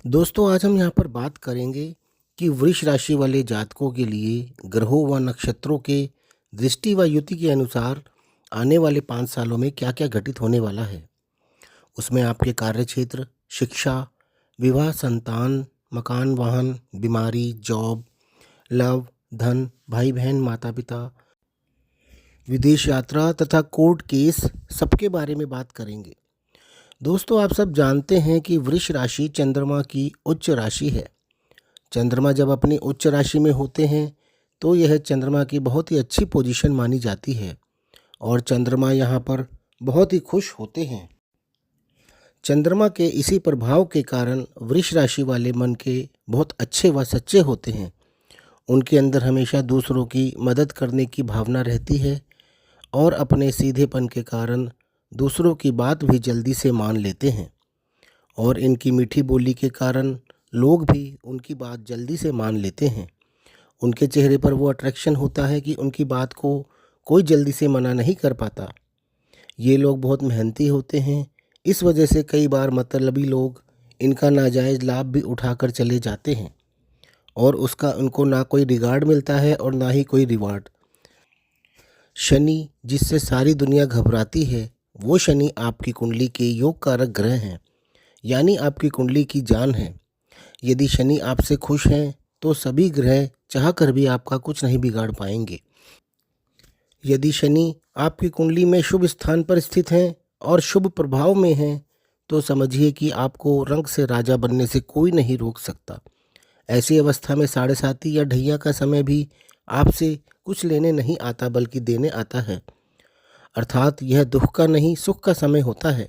दोस्तों आज हम यहाँ पर बात करेंगे कि वृष राशि वाले जातकों के लिए ग्रहों व नक्षत्रों के दृष्टि व युति के अनुसार आने वाले 5 सालों में क्या क्या घटित होने वाला है। उसमें आपके कार्यक्षेत्र, शिक्षा, विवाह, संतान, मकान, वाहन, बीमारी, जॉब, लव, धन, भाई बहन, माता पिता, विदेश यात्रा तथा कोर्ट केस सबके बारे में बात करेंगे। दोस्तों आप सब जानते हैं कि वृष राशि चंद्रमा की उच्च राशि है। चंद्रमा जब अपनी उच्च राशि में होते हैं तो यह चंद्रमा की बहुत ही अच्छी पोजीशन मानी जाती है और चंद्रमा यहाँ पर बहुत ही खुश होते हैं। चंद्रमा के इसी प्रभाव के कारण वृष राशि वाले मन के बहुत अच्छे व सच्चे होते हैं। उनके अंदर हमेशा दूसरों की मदद करने की भावना रहती है और अपने सीधेपन के कारण दूसरों की बात भी जल्दी से मान लेते हैं और इनकी मीठी बोली के कारण लोग भी उनकी बात जल्दी से मान लेते हैं। उनके चेहरे पर वो अट्रैक्शन होता है कि उनकी बात को कोई जल्दी से मना नहीं कर पाता। ये लोग बहुत मेहनती होते हैं, इस वजह से कई बार मतलबी लोग इनका नाजायज़ लाभ भी उठाकर चले जाते हैं और उसका उनको ना कोई रिगार्ड मिलता है और ना ही कोई रिवार्ड। शनि जिससे सारी दुनिया घबराती है, वो शनि आपकी कुंडली के योग कारक ग्रह हैं, यानी आपकी कुंडली की जान है। यदि शनि आपसे खुश हैं तो सभी ग्रह चाहकर भी आपका कुछ नहीं बिगाड़ पाएंगे। यदि शनि आपकी कुंडली में शुभ स्थान पर स्थित हैं और शुभ प्रभाव में हैं तो समझिए कि आपको रंग से राजा बनने से कोई नहीं रोक सकता। ऐसी अवस्था में साढ़े साती या ढैया का समय भी आपसे कुछ लेने नहीं आता बल्कि देने आता है। अर्थात यह दुख का नहीं सुख का समय होता है।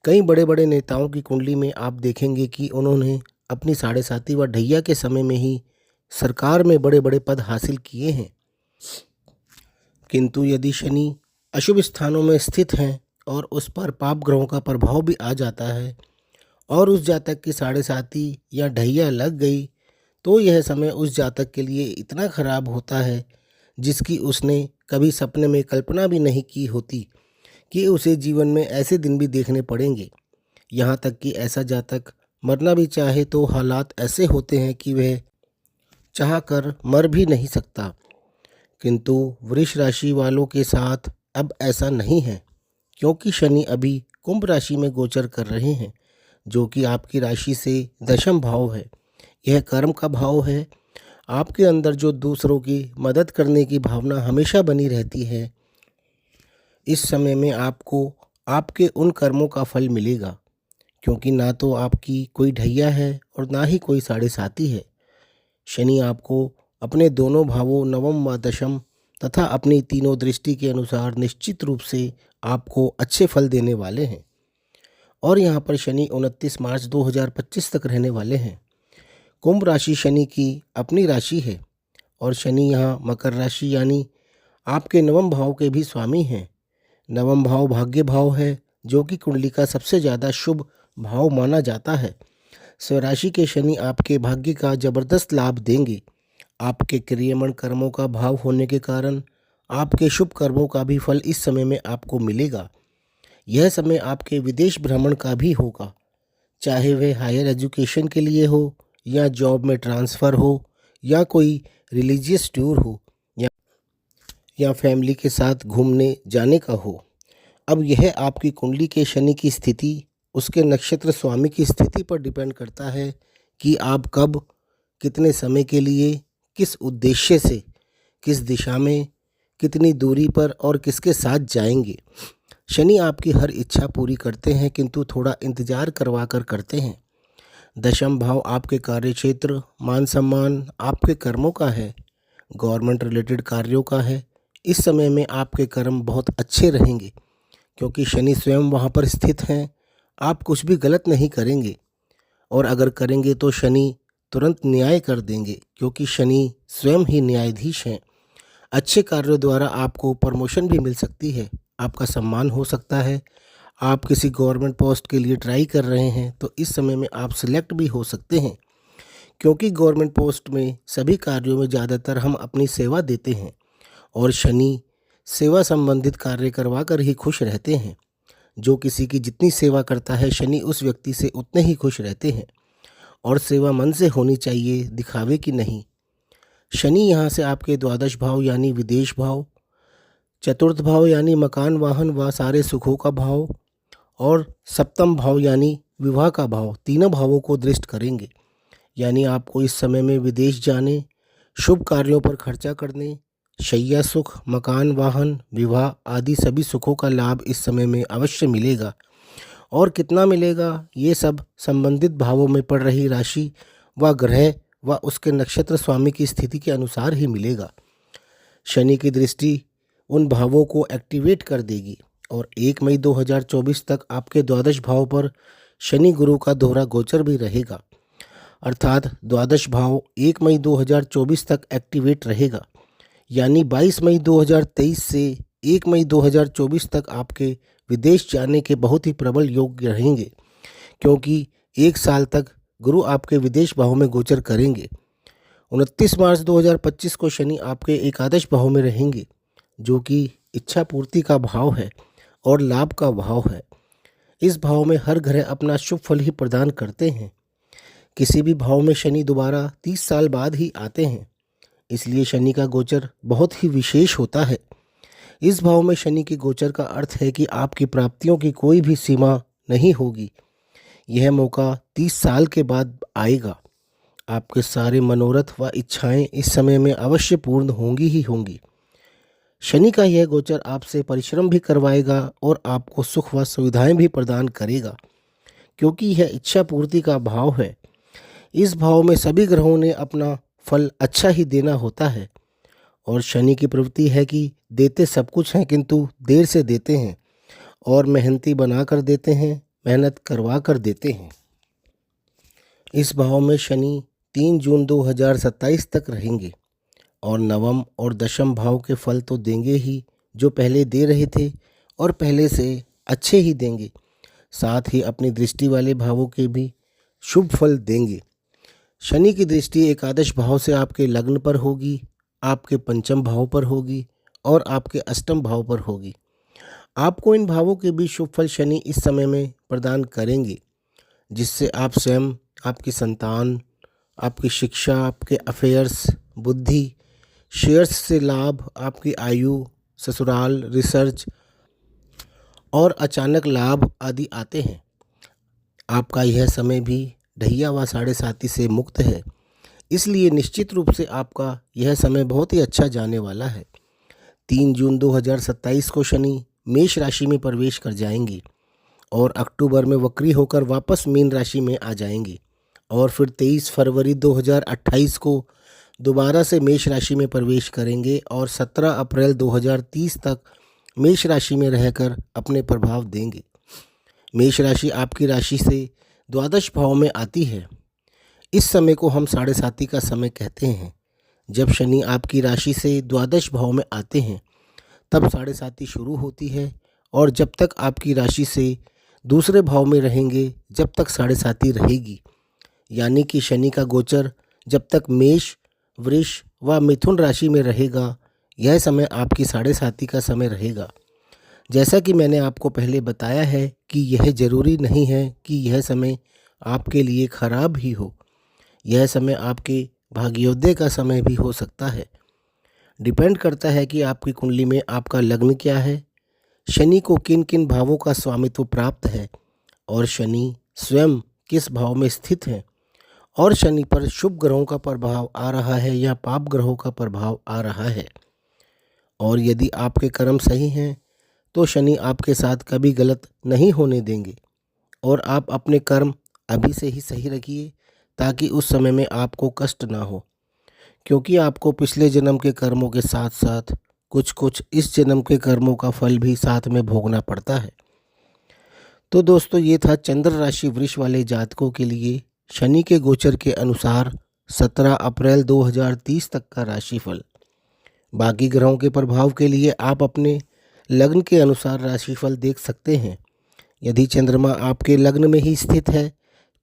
कई बड़े बड़े नेताओं की कुंडली में आप देखेंगे कि उन्होंने अपनी साढ़े साती व ढैया के समय में ही सरकार में बड़े बड़े पद हासिल किए हैं। किंतु यदि शनि अशुभ स्थानों में स्थित हैं और उस पर पाप ग्रहों का प्रभाव भी आ जाता है और उस जातक की साढ़े साती या ढैया लग गई तो यह समय उस जातक के लिए इतना खराब होता है जिसकी उसने कभी सपने में कल्पना भी नहीं की होती कि उसे जीवन में ऐसे दिन भी देखने पड़ेंगे। यहाँ तक कि ऐसा जातक मरना भी चाहे तो हालात ऐसे होते हैं कि वह चाह कर मर भी नहीं सकता। किंतु वृष राशि वालों के साथ अब ऐसा नहीं है, क्योंकि शनि अभी कुंभ राशि में गोचर कर रहे हैं, जो कि आपकी राशि से दशम भाव है। यह कर्म का भाव है। आपके अंदर जो दूसरों की मदद करने की भावना हमेशा बनी रहती है, इस समय में आपको आपके उन कर्मों का फल मिलेगा, क्योंकि ना तो आपकी कोई ढैया है और ना ही कोई साढ़े साती है। शनि आपको अपने दोनों भावों नवम व दशम तथा अपनी तीनों दृष्टि के अनुसार निश्चित रूप से आपको अच्छे फल देने वाले हैं और यहाँ पर शनि 29 मार्च 2025 तक रहने वाले हैं। कुंभ राशि शनि की अपनी राशि है और शनि यहाँ मकर राशि यानी आपके नवम भाव के भी स्वामी हैं। नवम भाव भाग्य भाव है, जो कि कुंडली का सबसे ज़्यादा शुभ भाव माना जाता है। स्वराशि के शनि आपके भाग्य का जबरदस्त लाभ देंगे। आपके क्रियमण कर्मों का भाव होने के कारण आपके शुभ कर्मों का भी फल इस समय में आपको मिलेगा। यह समय आपके विदेश भ्रमण का भी होगा, चाहे वह हायर एजुकेशन के लिए हो या जॉब में ट्रांसफ़र हो या कोई रिलीजियस टूर हो या फैमिली के साथ घूमने जाने का हो। अब यह आपकी कुंडली के शनि की स्थिति, उसके नक्षत्र स्वामी की स्थिति पर डिपेंड करता है कि आप कब, कितने समय के लिए, किस उद्देश्य से, किस दिशा में, कितनी दूरी पर और किसके साथ जाएंगे। शनि आपकी हर इच्छा पूरी करते हैं, किंतु थोड़ा इंतज़ार करवा कर करते हैं। दशम भाव आपके कार्यक्षेत्र, मान सम्मान आपके कर्मों का है, गवर्नमेंट रिलेटेड कार्यों का है। इस समय में आपके कर्म बहुत अच्छे रहेंगे, क्योंकि शनि स्वयं वहाँ पर स्थित हैं। आप कुछ भी गलत नहीं करेंगे और अगर करेंगे तो शनि तुरंत न्याय कर देंगे, क्योंकि शनि स्वयं ही न्यायाधीश हैं। अच्छे कार्यों द्वारा आपको प्रमोशन भी मिल सकती है, आपका सम्मान हो सकता है। आप किसी गवर्नमेंट पोस्ट के लिए ट्राई कर रहे हैं तो इस समय में आप सिलेक्ट भी हो सकते हैं, क्योंकि गवर्नमेंट पोस्ट में सभी कार्यों में ज़्यादातर हम अपनी सेवा देते हैं और शनि सेवा संबंधित कार्य करवा कर ही खुश रहते हैं। जो किसी की जितनी सेवा करता है शनि उस व्यक्ति से उतने ही खुश रहते हैं और सेवा मन से होनी चाहिए, दिखावे की नहीं। शनि यहाँ से आपके द्वादश भाव यानी विदेश भाव, चतुर्थ भाव यानी मकान वाहन व सारे सुखों का भाव और सप्तम भाव यानी विवाह का भाव, तीनों भावों को दृष्ट करेंगे। यानी आपको इस समय में विदेश जाने, शुभ कार्यों पर खर्चा करने, शैया सुख, मकान वाहन, विवाह आदि सभी सुखों का लाभ इस समय में अवश्य मिलेगा। और कितना मिलेगा, ये सब संबंधित भावों में पड़ रही राशि व ग्रह व उसके नक्षत्र स्वामी की स्थिति के अनुसार ही मिलेगा। शनि की दृष्टि उन भावों को एक्टिवेट कर देगी और 1 मई 2024 तक आपके द्वादश भाव पर शनि गुरु का दोहरा गोचर भी रहेगा। अर्थात द्वादश भाव 1 मई 2024 तक एक्टिवेट रहेगा। यानी 22 मई 2023 से 1 मई 2024 तक आपके विदेश जाने के बहुत ही प्रबल योग रहेंगे, क्योंकि 1 साल तक गुरु आपके विदेश भाव में गोचर करेंगे। 29 मार्च 2025 को शनि आपके एकादश भाव में रहेंगे, जो कि इच्छा पूर्ति का भाव है और लाभ का भाव है। इस भाव में हर ग्रह अपना शुभ फल ही प्रदान करते हैं। किसी भी भाव में शनि दोबारा 30 साल बाद ही आते हैं, इसलिए शनि का गोचर बहुत ही विशेष होता है। इस भाव में शनि के गोचर का अर्थ है कि आपकी प्राप्तियों की कोई भी सीमा नहीं होगी। यह मौका 30 साल के बाद आएगा। आपके सारे मनोरथ व इच्छाएं इस समय में अवश्य पूर्ण होंगी ही होंगी। शनि का यह गोचर आपसे परिश्रम भी करवाएगा और आपको सुख व सुविधाएं भी प्रदान करेगा, क्योंकि यह इच्छा पूर्ति का भाव है। इस भाव में सभी ग्रहों ने अपना फल अच्छा ही देना होता है और शनि की प्रवृत्ति है कि देते सब कुछ हैं, किंतु देर से देते हैं और मेहनती बना कर देते हैं, मेहनत करवा कर देते हैं। इस भाव में शनि 3 जून 2027 तक रहेंगे और नवम और दशम भाव के फल तो देंगे ही, जो पहले दे रहे थे और पहले से अच्छे ही देंगे। साथ ही अपनी दृष्टि वाले भावों के भी शुभ फल देंगे। शनि की दृष्टि एकादश भाव से आपके लग्न पर होगी, आपके पंचम भाव पर होगी और आपके अष्टम भाव पर होगी। आपको इन भावों के भी शुभ फल शनि इस समय में प्रदान करेंगे, जिससे आप स्वयं, आपकी संतान, आपकी शिक्षा, आपके अफेयर्स, बुद्धि, शेयर्स से लाभ, आपकी आयु, ससुराल, रिसर्च और अचानक लाभ आदि आते हैं। आपका यह समय भी ढैया व साढ़े साती से मुक्त है, इसलिए निश्चित रूप से आपका यह समय बहुत ही अच्छा जाने वाला है। 3 जून 2027 को शनि मेष राशि में प्रवेश कर जाएंगे और अक्टूबर में वक्री होकर वापस मीन राशि में आ जाएंगे और फिर 23 फरवरी 2028 को दोबारा से मेष राशि में प्रवेश करेंगे और 17 अप्रैल 2030 तक मेष राशि में रहकर अपने प्रभाव देंगे। मेष राशि आपकी राशि से द्वादश भाव में आती है। इस समय को हम साढ़े साती का समय कहते हैं। जब शनि आपकी राशि से द्वादश भाव में आते हैं तब साढ़े साती शुरू होती है और जब तक आपकी राशि से दूसरे भाव में रहेंगे जब तक साढ़े साती रहेगी। यानी कि शनि का गोचर जब तक मेष, वृष व मिथुन राशि में रहेगा, यह समय आपकी साढ़े साती का समय रहेगा। जैसा कि मैंने आपको पहले बताया है कि यह ज़रूरी नहीं है कि यह समय आपके लिए खराब ही हो। यह समय आपके भाग्योदय का समय भी हो सकता है। डिपेंड करता है कि आपकी कुंडली में आपका लग्न क्या है, शनि को किन किन भावों का स्वामित्व प्राप्त है और शनि स्वयं किस भाव में स्थित है और शनि पर शुभ ग्रहों का प्रभाव आ रहा है या पाप ग्रहों का प्रभाव आ रहा है। और यदि आपके कर्म सही हैं तो शनि आपके साथ कभी गलत नहीं होने देंगे और आप अपने कर्म अभी से ही सही रखिए ताकि उस समय में आपको कष्ट ना हो, क्योंकि आपको पिछले जन्म के कर्मों के साथ साथ कुछ कुछ इस जन्म के कर्मों का फल भी साथ में भोगना पड़ता है। तो दोस्तों, ये था चंद्र राशि वृष वाले जातकों के लिए शनि के गोचर के अनुसार 17 अप्रैल 2030 तक का राशिफल। बाकी ग्रहों के प्रभाव के लिए आप अपने लग्न के अनुसार राशिफल देख सकते हैं। यदि चंद्रमा आपके लग्न में ही स्थित है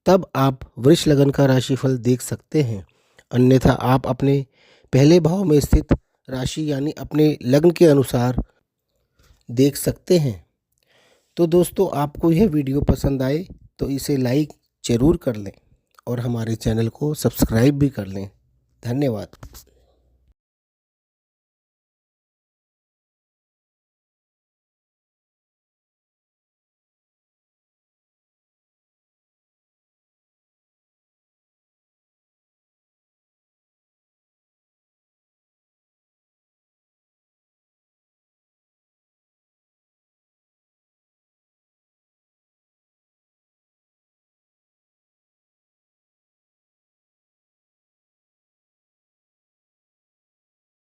तब आप वृष लग्न का राशिफल देख सकते हैं, अन्यथा आप अपने पहले भाव में स्थित राशि यानी अपने लग्न के अनुसार देख सकते हैं। तो दोस्तों, आपको यह वीडियो पसंद आए तो इसे लाइक ज़रूर कर लें और हमारे चैनल को सब्सक्राइब भी कर लें। धन्यवाद।